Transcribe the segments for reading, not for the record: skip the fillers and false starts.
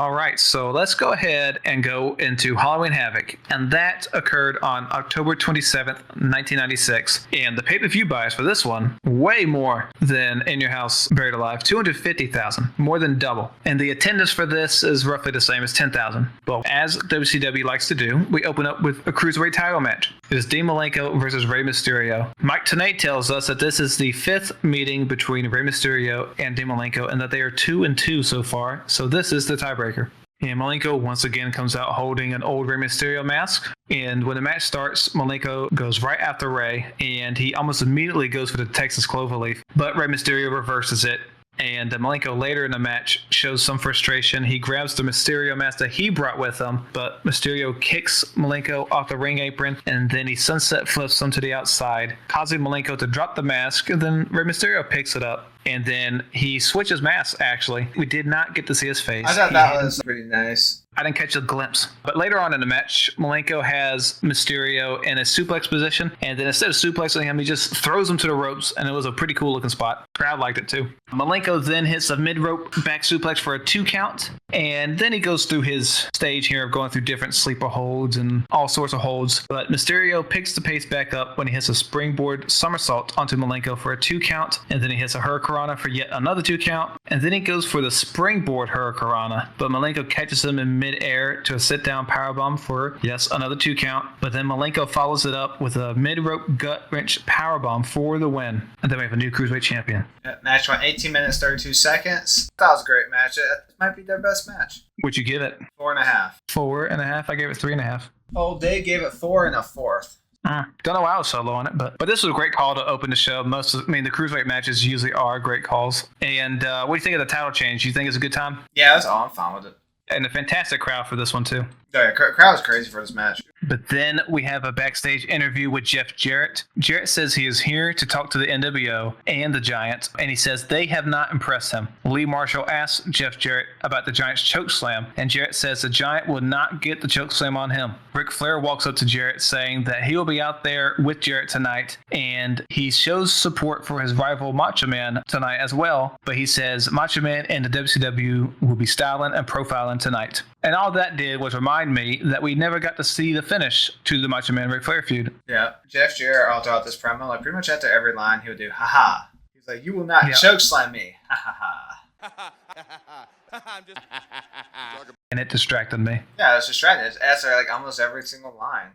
All right, so let's go ahead and go into Halloween Havoc. And that occurred on October 27th, 1996. And the pay-per-view buys for this one, way more than In Your House Buried Alive, 250,000, more than double. And the attendance for this is roughly the same as 10,000. Well, as WCW likes to do, we open up with a Cruiserweight title match. It is Dean Malenko versus Rey Mysterio. Mike Tenay tells us that this is the 5th meeting between Rey Mysterio and Dean Malenko, and that they are 2-2 so far. So this is the tiebreaker. And Malenko once again comes out holding an old Rey Mysterio mask. And when the match starts, Malenko goes right after Rey, and he almost immediately goes for the Texas Cloverleaf. But Rey Mysterio reverses it. And Malenko later in the match shows some frustration. He grabs the Mysterio mask that he brought with him, but Mysterio kicks Malenko off the ring apron, and then he sunset flips him to the outside, causing Malenko to drop the mask, and then Rey Mysterio picks it up. And then he switches masks, actually. We did not get to see his face. I thought that was pretty nice. I didn't catch a glimpse. But later on in the match, Malenko has Mysterio in a suplex position, and then instead of suplexing him, he just throws him to the ropes, and it was a pretty cool looking spot. Crowd liked it too. Malenko then hits a mid-rope back suplex for a 2 count, and then he goes through his stage here of going through different sleeper holds and all sorts of holds. But Mysterio picks the pace back up when he hits a springboard somersault onto Malenko for a 2 count, and then he hits a Hurricanrana for yet another 2 count, and then he goes for the springboard Hurricanrana, but Malenko catches him in mid-air to a sit-down powerbomb for, yes, another 2 count, but then Malenko follows it up with a mid-rope gut-wrench powerbomb for the win, and then we have a new Cruiserweight champion. That match went 18 minutes, 32 seconds. That was a great match. It might be their best match. What'd you give it? 4.5. 4.5? I gave it 3.5. Oh, Dave gave it 4 1/4. Don't know why I was so low on it, but this was a great call to open the show. The Cruiserweight matches usually are great calls. And what do you think of the title change? You think it's a good time? Yeah, that's all. I'm fine with it. And a fantastic crowd for this one, too. Oh, yeah, crowd was crazy for this match. But then we have a backstage interview with Jeff Jarrett. Jarrett says he is here to talk to the NWO and the Giants, and he says they have not impressed him. Lee Marshall asks Jeff Jarrett about the Giants' chokeslam, and Jarrett says the Giant will not get the chokeslam on him. Ric Flair walks up to Jarrett saying that he will be out there with Jarrett tonight, and he shows support for his rival Macho Man tonight as well, but he says Macho Man and the WCW will be styling and profiling tonight. And all that did was remind me that we never got to see the finish to the Macho Man Ric Flair feud. Yeah, Jeff Jarrett all throughout this promo, like pretty much after every line, he would do, haha. He's like, you will not chokeslam me. Ha ha ha. And it distracted me. Yeah, it was distracting. It's after like almost every single line.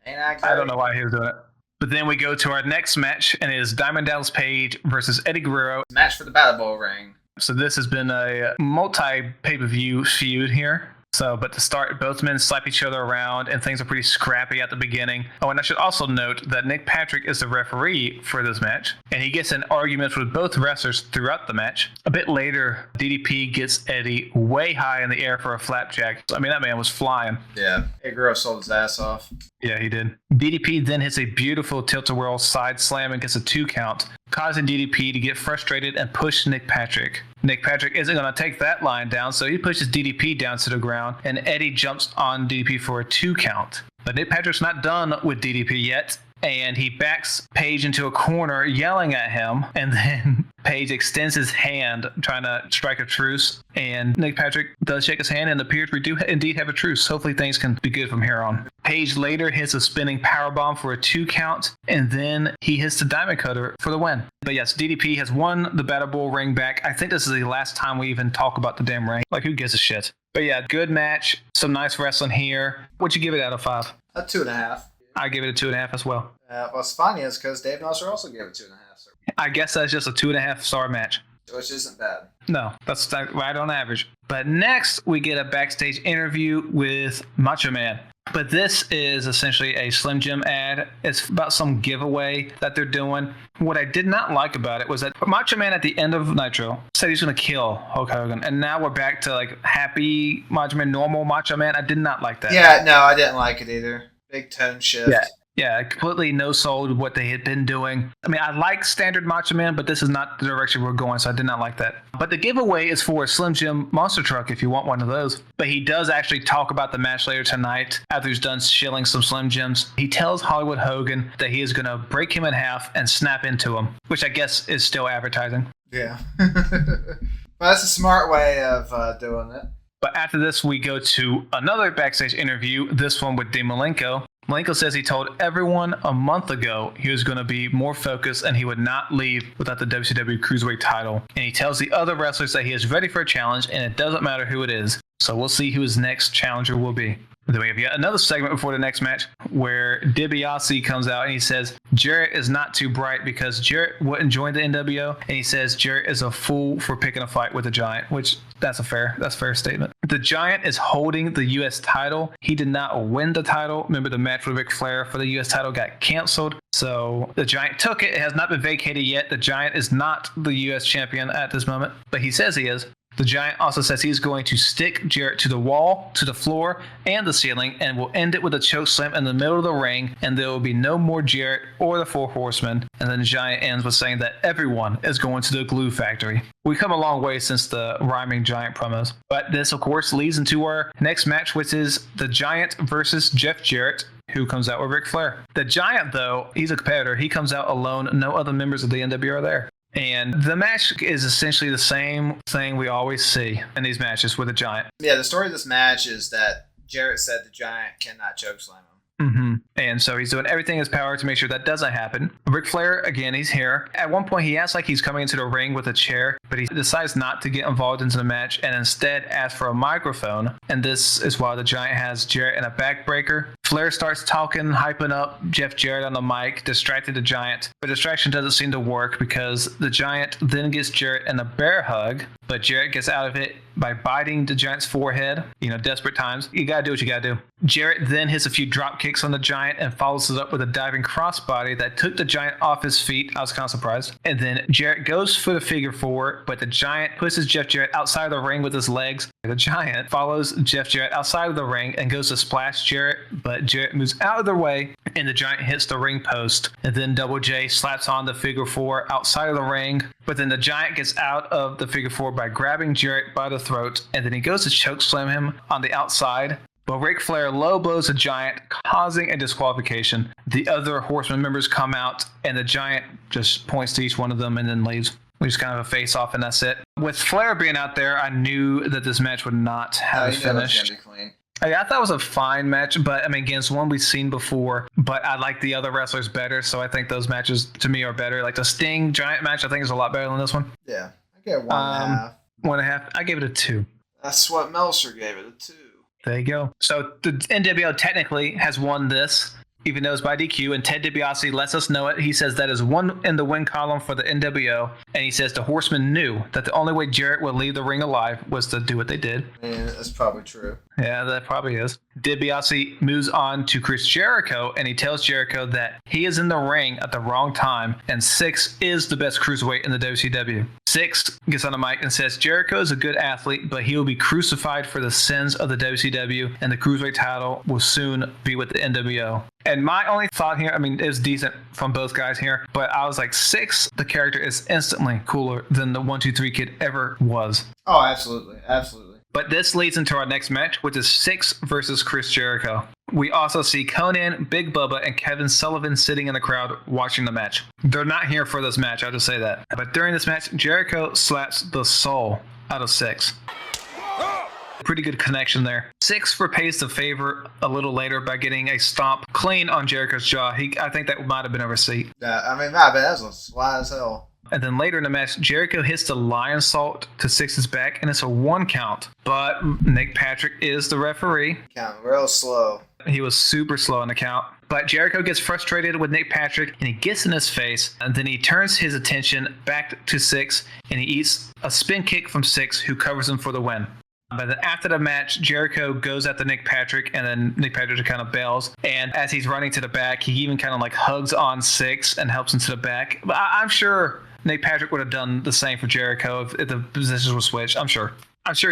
Ain't that great? I don't know why he was doing it. But then we go to our next match, and it is Diamond Dallas Page versus Eddie Guerrero. Match for the Battle Bowl ring. So this has been a multi-pay-per-view feud here. But to start, both men slap each other around, and things are pretty scrappy at the beginning. Oh, and I should also note that Nick Patrick is the referee for this match, and he gets in arguments with both wrestlers throughout the match. A bit later, DDP gets Eddie way high in the air for a flapjack. I mean, that man was flying. Yeah, Eddie Guerrero sold his ass off. Yeah, he did. DDP then hits a beautiful tilt-a-whirl side slam and gets a 2 count, causing DDP to get frustrated and push Nick Patrick. Nick Patrick isn't going to take that line down, so he pushes DDP down to the ground, and Eddie jumps on DDP for a 2 count. But Nick Patrick's not done with DDP yet, and he backs Page into a corner, yelling at him, and then Page extends his hand, trying to strike a truce, and Nick Patrick does shake his hand, and it appears we do indeed have a truce. Hopefully things can be good from here on. Page later hits a spinning powerbomb for a 2 count, and then he hits the Diamond Cutter for the win. But yes, DDP has won the Battle Bowl ring back. I think this is the last time we even talk about the damn ring. Like, who gives a shit? But yeah, good match. Some nice wrestling here. What'd you give it out of 5? A 2.5. I give it a 2.5 as well. What's funny is because Dave Meltzer also gave it 2.5. So. I guess that's just a 2.5 star match. Which isn't bad. No, that's right on average. But next, we get a backstage interview with Macho Man. But this is essentially a Slim Jim ad. It's about some giveaway that they're doing. What I did not like about it was that Macho Man at the end of Nitro said he's going to kill Hulk Hogan. And now we're back to like happy Macho Man, normal Macho Man. I did not like that. Yeah, no, I didn't like it either. Big tone shift. Yeah, completely no-sold what they had been doing. I mean, I like standard Macho Man, but this is not the direction we're going, so I did not like that. But the giveaway is for a Slim Jim monster truck if you want one of those. But he does actually talk about the match later tonight after he's done shilling some Slim Jims. He tells Hollywood Hogan that he is going to break him in half and snap into him, which I guess is still advertising. Yeah. Well, that's a smart way of doing it. But after this, we go to another backstage interview, this one with Dean Malenko. Malenko says he told everyone a month ago he was going to be more focused and he would not leave without the WCW Cruiserweight title. And he tells the other wrestlers that he is ready for a challenge and it doesn't matter who it is. So we'll see who his next challenger will be. Then we have yet another segment before the next match where DiBiase comes out and he says Jarrett is not too bright because Jarrett wouldn't join the NWO, and he says Jarrett is a fool for picking a fight with the Giant, which that's a fair statement. The Giant is holding the U.S. title. He did not win the title. Remember, the match with Ric Flair for the U.S. title got canceled. So the Giant took it. It has not been vacated yet. The Giant is not the U.S. champion at this moment, but he says he is. The Giant also says he's going to stick Jarrett to the wall, to the floor, and the ceiling, and will end it with a choke slam in the middle of the ring, and there will be no more Jarrett or the Four Horsemen. And then the Giant ends with saying that everyone is going to the glue factory. We've come a long way since the rhyming Giant promos. But this, of course, leads into our next match, which is the Giant versus Jeff Jarrett, who comes out with Ric Flair. The Giant, though, he's a competitor. He comes out alone. No other members of the NWO are there. And the match is essentially the same thing we always see in these matches with the Giant. Yeah, the story of this match is that Jarrett said the Giant cannot chokeslam him. Mm-hmm. And so he's doing everything in his power to make sure that doesn't happen. Ric Flair, again, he's here. At one point, he acts like he's coming into the ring with a chair, but he decides not to get involved into the match and instead asks for a microphone. And this is why the Giant has Jarrett in a backbreaker. Flair starts talking, hyping up Jeff Jarrett on the mic, distracting the Giant. But distraction doesn't seem to work because the Giant then gets Jarrett in a bear hug, but Jarrett gets out of it by biting the Giant's forehead. Desperate times. You gotta do what you gotta do. Jarrett then hits a few drop kicks on the Giant and follows it up with a diving crossbody that took the Giant off his feet. I was kind of surprised. And then Jarrett goes for the figure four, but the Giant pushes Jeff Jarrett outside of the ring with his legs. The Giant follows Jeff Jarrett outside of the ring and goes to splash Jarrett, but Jarrett moves out of their way and the Giant hits the ring post. And then Double J slaps on the figure four outside of the ring, but then the Giant gets out of the figure four by grabbing Jarrett by the throat, and then he goes to chokeslam him on the outside. But Ric Flair low blows the Giant, causing a disqualification. The other Horseman members come out, and the Giant just points to each one of them and then leaves. We just kind of a face-off, and that's it. With Flair being out there, I knew that this match would not have finished. I thought it was a fine match, but again, it's one we've seen before. But I like the other wrestlers better, so I think those matches to me are better. Like the Sting Giant match, I think is a lot better than this one. Yeah, I gave it 1.5. 1.5. I gave it a 2. That's what Meltzer gave it, a 2. There you go. So the NWO technically has won this, even though it's by DQ, and Ted DiBiase lets us know it. He says that is one in the win column for the NWO, and he says the Horsemen knew that the only way Jarrett would leave the ring alive was to do what they did. Yeah, that's probably true. Yeah, that probably is. DiBiase moves on to Chris Jericho, and he tells Jericho that he is in the ring at the wrong time, and Six is the best cruiserweight in the WCW. Six gets on the mic and says Jericho is a good athlete, but he will be crucified for the sins of the WCW, and the cruiserweight title will soon be with the NWO. And my only thought here, it was decent from both guys here, but I was like, Six, the character is instantly cooler than the 1-2-3 Kid ever was. Oh, absolutely. Absolutely. But this leads into our next match, which is Six versus Chris Jericho. We also see Conan, Big Bubba, and Kevin Sullivan sitting in the crowd watching the match. They're not here for this match, I'll just say that. But during this match, Jericho slaps the soul out of Six. Pretty good connection there. Six repays the favor a little later by getting a stomp clean on Jericho's jaw. I think that might have been over seat. Yeah, that was sly as hell. And then later in the match, Jericho hits the lion salt to Six's back, and it's a 1 count. But Nick Patrick is the referee. Counting real slow. He was super slow on the count. But Jericho gets frustrated with Nick Patrick, and he gets in his face. And then he turns his attention back to Six, and he eats a spin kick from Six, who covers him for the win. But then after the match, Jericho goes after Nick Patrick, and then Nick Patrick just kind of bails. And as he's running to the back, he even kind of like hugs on Six and helps him to the back. But I'm sure Nick Patrick would have done the same for Jericho if the positions were switched. I'm sure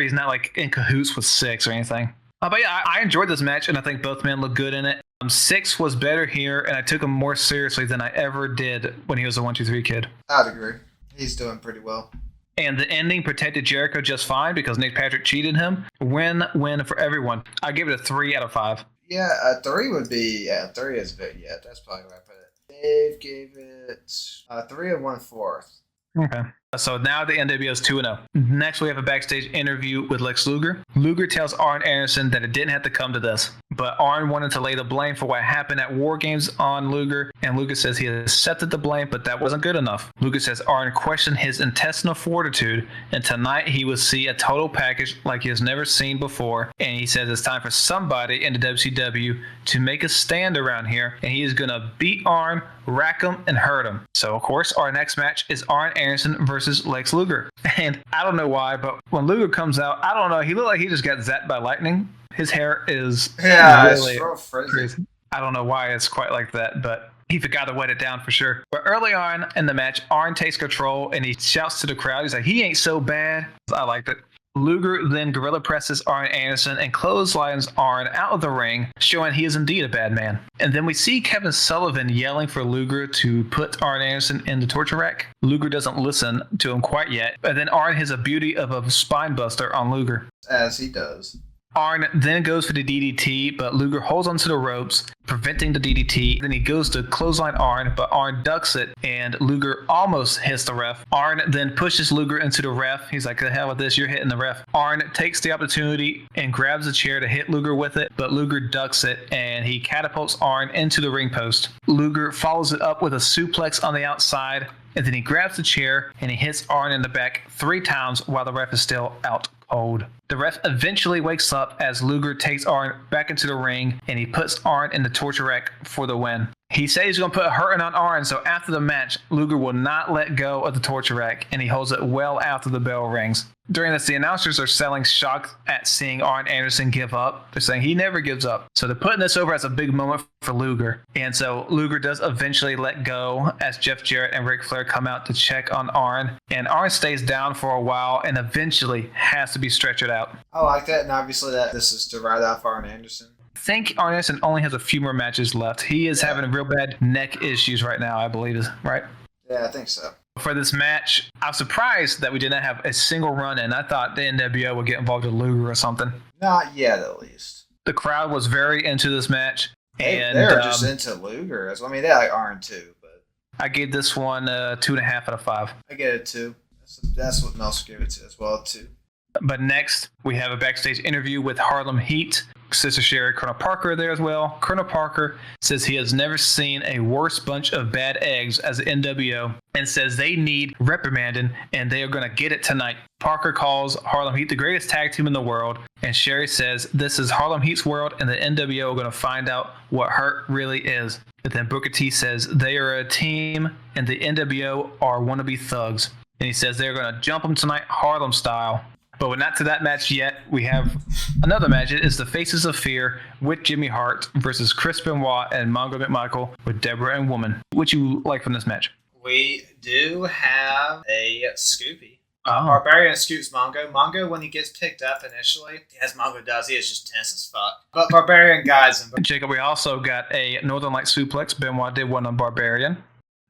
he's not like in cahoots with Six or anything. But yeah, I enjoyed this match, and I think both men look good in it. Six was better here, and I took him more seriously than I ever did when he was a 1-2-3 Kid. I'd agree. He's doing pretty well. And the ending protected Jericho just fine because Nick Patrick cheated him. Win for everyone. I give it a 3 out of 5. Yeah, a 3 would be, 3 is big. Yeah, that's probably where I put it. Dave gave it 3 1/4. Okay. So now the NWO is 2-0. Next, we have a backstage interview with Lex Luger. Luger tells Arn Anderson that it didn't have to come to this, but Arn wanted to lay the blame for what happened at War Games on Luger, and Luger says he accepted the blame, but that wasn't good enough. Luger says Arn questioned his intestinal fortitude, and tonight he will see a total package like he has never seen before, and he says it's time for somebody in the WCW to make a stand around here, and he is going to beat Arn, rack him, and hurt him. So, of course, our next match is Arn Anderson versus Lex Luger. And I don't know why, but when Luger comes out, I don't know, he looked like he just got zapped by lightning. His hair is really crazy. I don't know why it's quite like that, but he forgot to wet it down for sure. But early on in the match, Arn takes control and he shouts to the crowd. He's like, he ain't so bad. I liked it. Luger then gorilla presses Arn Anderson and clotheslines Arn out of the ring, showing he is indeed a bad man. And then we see Kevin Sullivan yelling for Luger to put Arn Anderson in the torture rack. Luger doesn't listen to him quite yet, and then Arn has a beauty of a spine buster on Luger. As he does. Arn then goes for the DDT, but Luger holds onto the ropes, preventing the DDT. Then he goes to clothesline Arn, but Arn ducks it, and Luger almost hits the ref. Arn then pushes Luger into the ref. He's like, the hell with this, you're hitting the ref. Arn takes the opportunity and grabs a chair to hit Luger with it, but Luger ducks it, and he catapults Arn into the ring post. Luger follows it up with a suplex on the outside, and then he grabs the chair, and he hits Arn in the back 3 times while the ref is still out cold. The ref eventually wakes up as Luger takes Arn back into the ring, and he puts Arn in the torture rack for the win. He says he's going to put a hurting on Arn, so after the match, Luger will not let go of the torture rack, and he holds it well after the bell rings. During this, the announcers are selling shock at seeing Arn Anderson give up. They're saying he never gives up. So they're putting this over as a big moment for Luger. And so Luger does eventually let go as Jeff Jarrett and Ric Flair come out to check on Arn. And Arn stays down for a while and eventually has to be stretchered out. I like that, and obviously that this is to write off Arn Anderson. I think Arn Anderson only has a few more matches left. He is having real bad neck issues right now, I believe, right? Yeah, I think so. For this match, I was surprised that we did not have a single run-in. I thought the NWO would get involved with Luger or something. Not yet, at least. The crowd was very into this match. They're just into Luger. I mean, they like Arn too, but I gave this one 2.5 out of 5. I get it 2. That's what Meltzer gave it to as well, 2. But next, we have a backstage interview with Harlem Heat. Sister Sherry, Colonel Parker there as well. Colonel Parker says he has never seen a worse bunch of bad eggs as the NWO and says they need reprimanding and they are going to get it tonight. Parker calls Harlem Heat the greatest tag team in the world, and Sherry says this is Harlem Heat's world and the NWO are going to find out what hurt really is. But then Booker T says they are a team and the NWO are wannabe thugs. And he says they're going to jump them tonight Harlem style. But we're not to that match yet. We have another match. It is the Faces of Fear with Jimmy Hart versus Chris Benoit and Mongo McMichael with Deborah and Woman. What you like from this match? We do have a Scoopy. Oh. Barbarian scoops Mongo. Mongo, when he gets picked up initially, as Mongo does, he is just tense as fuck. But Barbarian guides him. Jacob, we also got a Northern Light suplex. Benoit did one on Barbarian.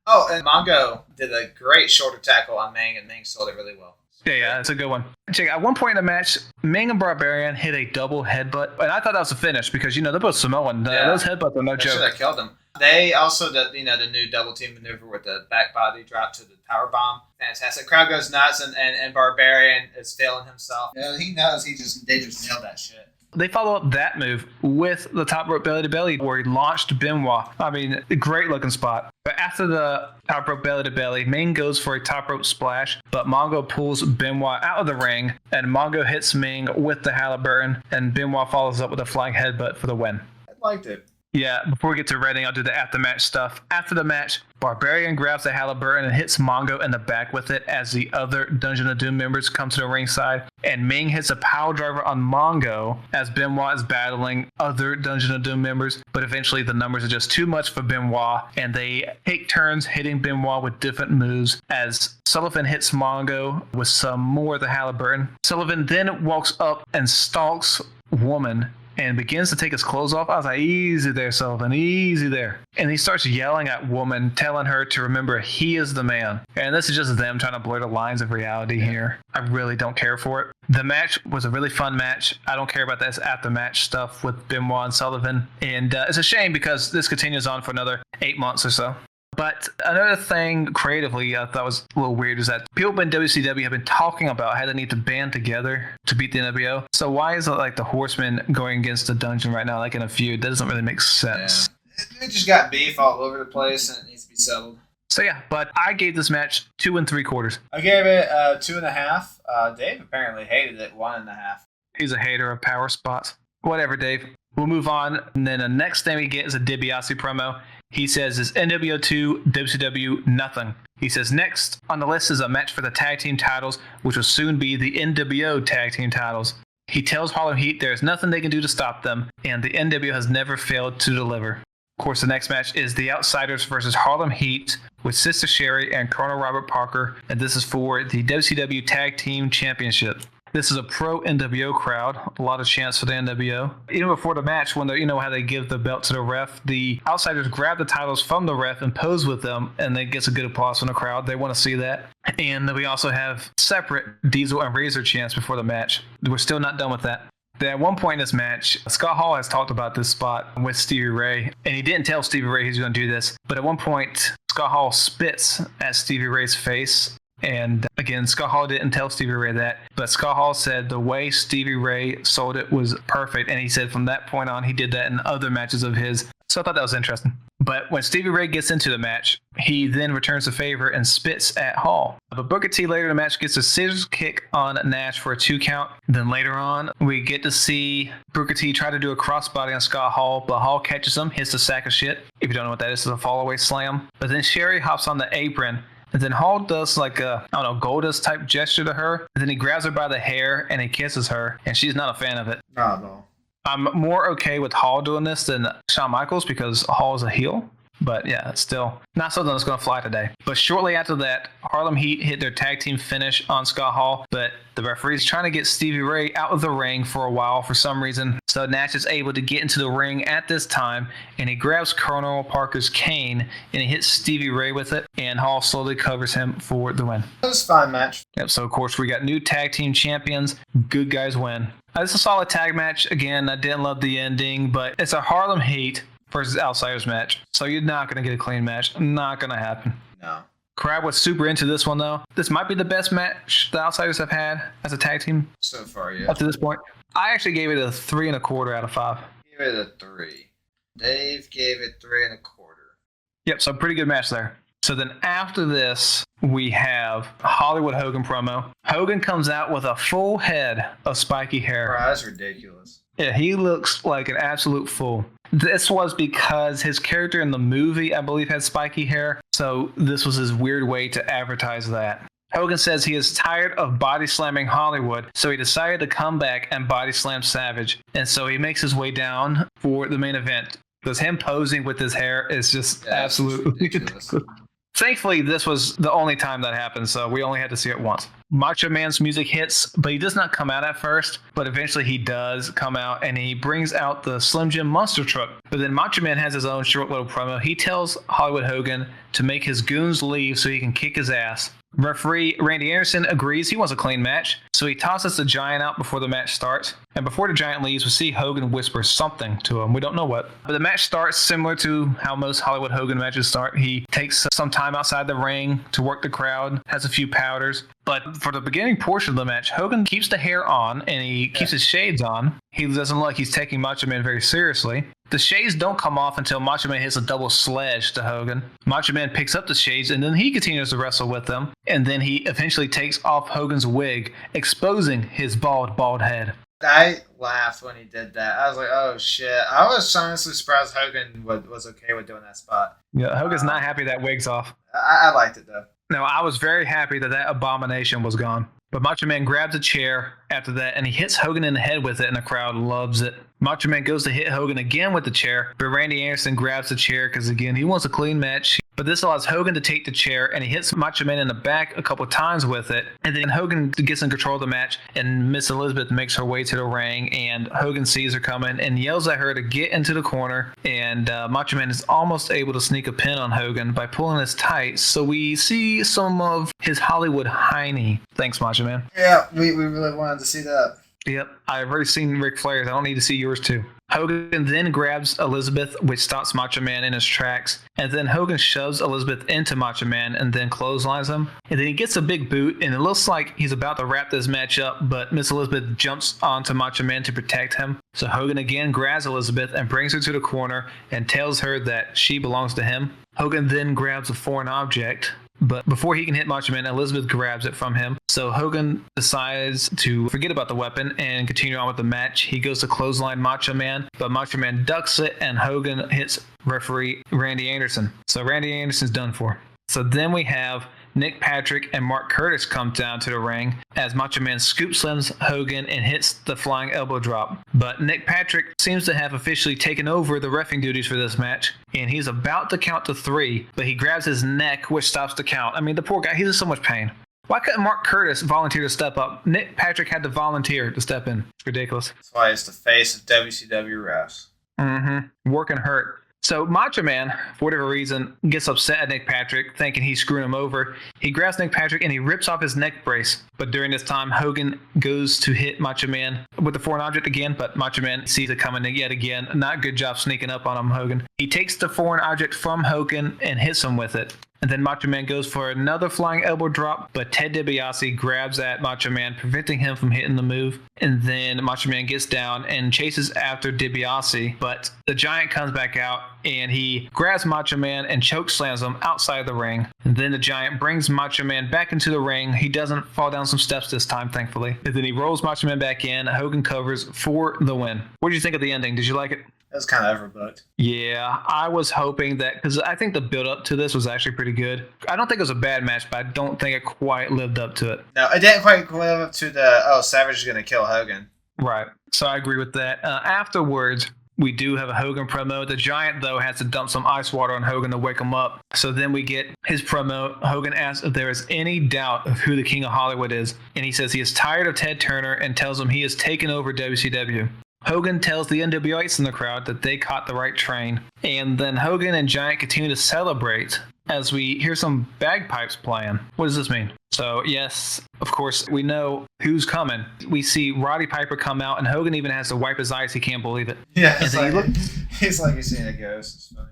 Oh, and Mongo did a great shoulder tackle on Meng, and Meng sold it really well. Yeah, it's a good one. Check, at one point in the match, Meng and Barbarian hit a double headbutt, and I thought that was a finish because, they're both Samoan. Those headbutts are no joke. Should have killed them. They also did, the new double team maneuver with the back body drop to the power bomb. Fantastic. Crowd goes nuts, and Barbarian is feeling himself. He knows they just nailed that shit. They follow up that move with the top rope belly to belly where he launched Benoit. I mean, a great looking spot. But after the top rope belly to belly, Meng goes for a top rope splash, but Mongo pulls Benoit out of the ring, and Mongo hits Meng with the Halliburton, and Benoit follows up with a flying headbutt for the win. I liked it. Yeah, before we get to Reading, I'll do the after-match stuff. After the match, Barbarian grabs the Halliburton and hits Mongo in the back with it as the other Dungeon of Doom members come to the ringside. And Meng hits a power driver on Mongo as Benoit is battling other Dungeon of Doom members. But eventually the numbers are just too much for Benoit, and they take turns hitting Benoit with different moves as Sullivan hits Mongo with some more of the Halliburton. Sullivan then walks up and stalks Woman and begins to take his clothes off. I was like, easy there, Sullivan, easy there. And he starts yelling at Woman, telling her to remember he is the man. And this is just them trying to blur the lines of reality here. I really don't care for it. The match was a really fun match. I don't care about this after-match stuff with Benoit and Sullivan. And it's a shame because this continues on for another 8 months or so. But another thing creatively I thought was a little weird is that people in WCW have been talking about how they need to band together to beat the NWO. So why is it like the Horsemen going against the Dungeon right now, like in a feud? That doesn't really make sense. Yeah. It just got beef all over the place, and it needs to be settled. So yeah, but I gave this match 2 3/4. I gave it 2.5. Dave apparently hated it 1.5. He's a hater of power spots. Whatever, Dave. We'll move on. And then the next thing we get is a DiBiase promo. He says it's NWO 2, WCW, nothing. He says next on the list is a match for the tag team titles, which will soon be the NWO tag team titles. He tells Harlem Heat there's nothing they can do to stop them, and the NWO has never failed to deliver. Of course, the next match is the Outsiders versus Harlem Heat with Sister Sherry and Colonel Robert Parker, and this is for the WCW Tag Team Championship. This is a pro NWO crowd, a lot of chants for the NWO. Even before the match, when you know how they give the belt to the ref, the Outsiders grab the titles from the ref and pose with them, and they get a good applause from the crowd. They want to see that. And we also have separate Diesel and Razor chants before the match. We're still not done with that. At one point in this match, Scott Hall has talked about this spot with Stevie Ray, and he didn't tell Stevie Ray he was going to do this, but at one point, Scott Hall spits at Stevie Ray's face. And again, Scott Hall didn't tell Stevie Ray that, but Scott Hall said the way Stevie Ray sold it was perfect, and he said from that point on, he did that in other matches of his. So I thought that was interesting. But when Stevie Ray gets into the match, he then returns the favor and spits at Hall. But Booker T later in the match gets a scissors kick on Nash for a 2 count. Then later on, we get to see Booker T try to do a crossbody on Scott Hall, but Hall catches him, hits a sack of shit. If you don't know what that is, it's a fallaway slam. But then Sherry hops on the apron, and then Hall does like a, Goldust type gesture to her. And then he grabs her by the hair and he kisses her, and she's not a fan of it. No. I'm more okay with Hall doing this than Shawn Michaels because Hall is a heel. But yeah, it's still not something that's going to fly today. But shortly after that, Harlem Heat hit their tag team finish on Scott Hall. But the referee's trying to get Stevie Ray out of the ring for a while for some reason. So Nash is able to get into the ring at this time. And he grabs Colonel Parker's cane and he hits Stevie Ray with it. And Hall slowly covers him for the win. It was a fine match. Yep, so of course we got new tag team champions. Good guys win. It's a solid tag match. Again, I didn't love the ending, but it's a Harlem Heat versus Outsiders match. So you're not going to get a clean match. Not going to happen. No. Crowd was super into this one, though. This might be the best match the Outsiders have had as a tag team. So far, yeah. Up to this point. I actually gave it a 3 1/4 out of 5. Give it a 3. Dave gave it 3 1/4. Yep, so pretty good match there. So then after this, we have Hollywood Hogan promo. Hogan comes out with a full head of spiky hair. Bro, that's ridiculous. Yeah, he looks like an absolute fool. This was because his character in the movie, I believe, had spiky hair. So this was his weird way to advertise that. Hogan says he is tired of body slamming Hollywood, so he decided to come back and body slam Savage. And so he makes his way down for the main event. Because him posing with his hair is just absolutely ridiculous. Thankfully, this was the only time that happened, so we only had to see it once. Macho Man's music hits, but he does not come out at first, but eventually he does come out, and he brings out the Slim Jim Monster Truck. But then Macho Man has his own short little promo. He tells Hollywood Hogan to make his goons leave so he can kick his ass. Referee Randy Anderson agrees he wants a clean match, so he tosses the Giant out before the match starts. And before the Giant leaves, we see Hogan whisper something to him. We don't know what. But the match starts similar to how most Hollywood Hogan matches start. He takes some time outside the ring to work the crowd, has a few powders. But for the beginning portion of the match, Hogan keeps the hair on and he keeps his shades on. He doesn't look like he's taking Macho Man very seriously. The shades don't come off until Macho Man hits a double sledge to Hogan. Macho Man picks up the shades and then he continues to wrestle with them. And then he eventually takes off Hogan's wig, exposing his bald head. I laughed when he did that. I was like, oh shit. I was honestly surprised Hogan was okay with doing that spot. Yeah, Hogan's not happy that wig's off. I liked it though. No, I was very happy that abomination was gone. But Macho Man grabs a chair after that, and he hits Hogan in the head with it, and the crowd loves it. Macho Man goes to hit Hogan again with the chair, but Randy Anderson grabs the chair because, again, he wants a clean match. But this allows Hogan to take the chair, and he hits Macho Man in the back a couple times with it. And then Hogan gets in control of the match, and Miss Elizabeth makes her way to the ring, and Hogan sees her coming and yells at her to get into the corner. And Macho Man is almost able to sneak a pin on Hogan by pulling his tights. So we see some of his Hollywood hiney. Thanks, Macho Man. Yeah, we really wanted to see that. Yep, I've already seen Ric Flair's. I don't need to see yours too. Hogan then grabs Elizabeth, which stops Macho Man in his tracks. And then Hogan shoves Elizabeth into Macho Man and then clotheslines him. And then he gets a big boot, and it looks like he's about to wrap this match up, but Miss Elizabeth jumps onto Macho Man to protect him. So Hogan again grabs Elizabeth and brings her to the corner and tells her that she belongs to him. Hogan then grabs a foreign object, but before he can hit Macho Man, Elizabeth grabs it from him. So Hogan decides to forget about the weapon and continue on with the match. He goes to clothesline Macho Man, but Macho Man ducks it, and Hogan hits referee Randy Anderson. So Randy Anderson's done for. So then we have Nick Patrick and Mark Curtis come down to the ring as Macho Man scoop slams Hogan and hits the flying elbow drop. But Nick Patrick seems to have officially taken over the reffing duties for this match, and he's about to count to 3, but he grabs his neck, which stops the count. I mean, the poor guy, he's in so much pain. Why couldn't Mark Curtis volunteer to step up? Nick Patrick had to volunteer to step in. It's ridiculous. That's why it's the face of WCW refs. Working hurt. So Macho Man, for whatever reason, gets upset at Nick Patrick, thinking he's screwing him over. He grabs Nick Patrick and he rips off his neck brace. But during this time, Hogan goes to hit Macho Man with the foreign object again, but Macho Man sees it coming yet again. Not good job sneaking up on him, Hogan. He takes the foreign object from Hogan and hits him with it. And then Macho Man goes for another flying elbow drop, but Ted DiBiase grabs at Macho Man, preventing him from hitting the move. And then Macho Man gets down and chases after DiBiase, but the Giant comes back out and he grabs Macho Man and choke slams him outside the ring. And then the Giant brings Macho Man back into the ring. He doesn't fall down some steps this time, thankfully. And then he rolls Macho Man back in. Hogan covers for the win. What did you think of the ending? Did you like it? That was kind of overbooked. Yeah, I was hoping that, because I think the build up to this was actually pretty good. I don't think it was a bad match, but I don't think it quite lived up to it. No, it didn't quite live up to the, Savage is going to kill Hogan. Right. So I agree with that. Afterwards, we do have a Hogan promo. The Giant, though, has to dump some ice water on Hogan to wake him up. So then we get his promo. Hogan asks if there is any doubt of who the King of Hollywood is. And he says he is tired of Ted Turner and tells him he has taken over WCW. Hogan tells the NWItes in the crowd that they caught the right train. And then Hogan and Giant continue to celebrate as we hear some bagpipes playing. What does this mean? So, yes, of course, we know who's coming. We see Roddy Piper come out, and Hogan even has to wipe his eyes. He can't believe it. Yeah, he's like he's seeing a ghost. It's funny.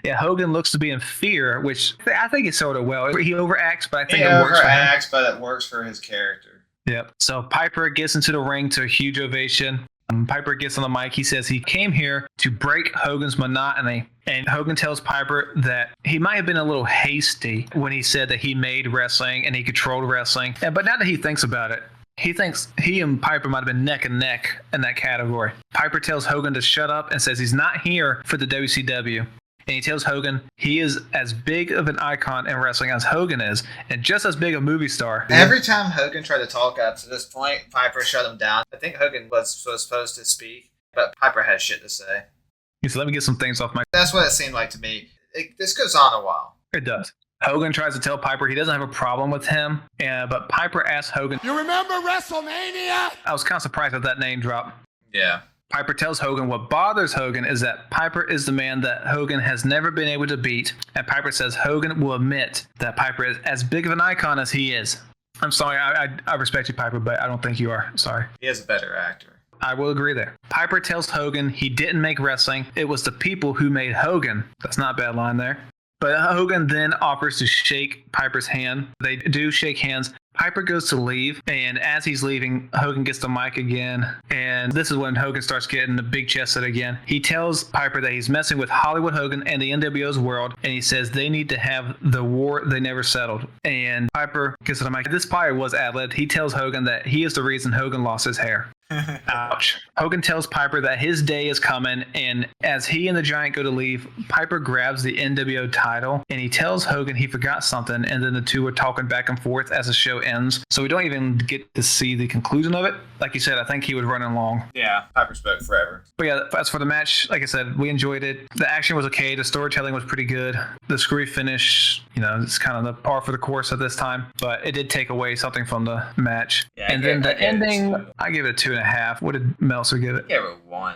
Yeah, Hogan looks to be in fear, which I think is sort of well. He overacts, but I think it works for him. He overacts, but it works for his character. Yep. So Piper gets into the ring to a huge ovation. Piper gets on the mic. He says he came here to break Hogan's monotony. And Hogan tells Piper that he might have been a little hasty when he said that he made wrestling and he controlled wrestling. But now that he thinks about it, he thinks he and Piper might have been neck and neck in that category. Piper tells Hogan to shut up and says he's not here for the WCW. And he tells Hogan he is as big of an icon in wrestling as Hogan is, and just as big a movie star. Every time Hogan tried to talk up to this point, Piper shut him down. I think Hogan was supposed to speak, but Piper had shit to say. He said, let me get some things off my... That's what it seemed like to me. This goes on a while. It does. Hogan tries to tell Piper he doesn't have a problem with him, but Piper asks Hogan... You remember WrestleMania? I was kind of surprised at that name drop. Yeah. Piper tells Hogan what bothers Hogan is that Piper is the man that Hogan has never been able to beat, and Piper says Hogan will admit that Piper is as big of an icon as he is. I'm sorry, I respect you, Piper, but I don't think you are. Sorry. He is a better actor. I will agree there. Piper tells Hogan he didn't make wrestling. It was the people who made Hogan. That's not a bad line there. But Hogan then offers to shake Piper's hand. They do shake hands. Piper goes to leave, and as he's leaving, Hogan gets the mic again, and this is when Hogan starts getting the big chested again. He tells Piper that he's messing with Hollywood Hogan and the NWO's world, and he says they need to have the war they never settled. And Piper gets to the mic. This probably was ad-libbed. He tells Hogan that he is the reason Hogan lost his hair. Ouch. Hogan tells Piper that his day is coming, and as he and the Giant go to leave, Piper grabs the NWO title, and he tells Hogan he forgot something, and then the two are talking back and forth as the show ends. So we don't even get to see the conclusion of it. Like you said, I think he was running long. Yeah, Piper spoke forever. But yeah, as for the match, like I said, we enjoyed it. The action was okay. The storytelling was pretty good. The screwy finish, it's kind of the par for the course at this time, but it did take away something from the match. Yeah, and then the ending, I give it a 2.5. What did Meltzer give it? I gave it 1.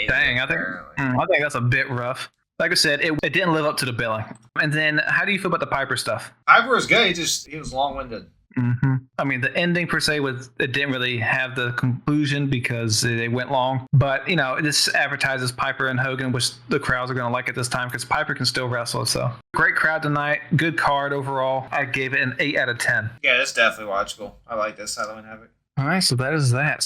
Dang, I think that's a bit rough. Like I said, it didn't live up to the billing. And then, how do you feel about the Piper stuff? Piper was good. He was long-winded. I mean, the ending per se it didn't really have the conclusion because they went long. But this advertises Piper and Hogan, which the crowds are going to like at this time because Piper can still wrestle. So great crowd tonight, good card overall. I gave it an 8 out of 10. Yeah, it's definitely watchable. I like this Halloween Havoc. All right, so that is that.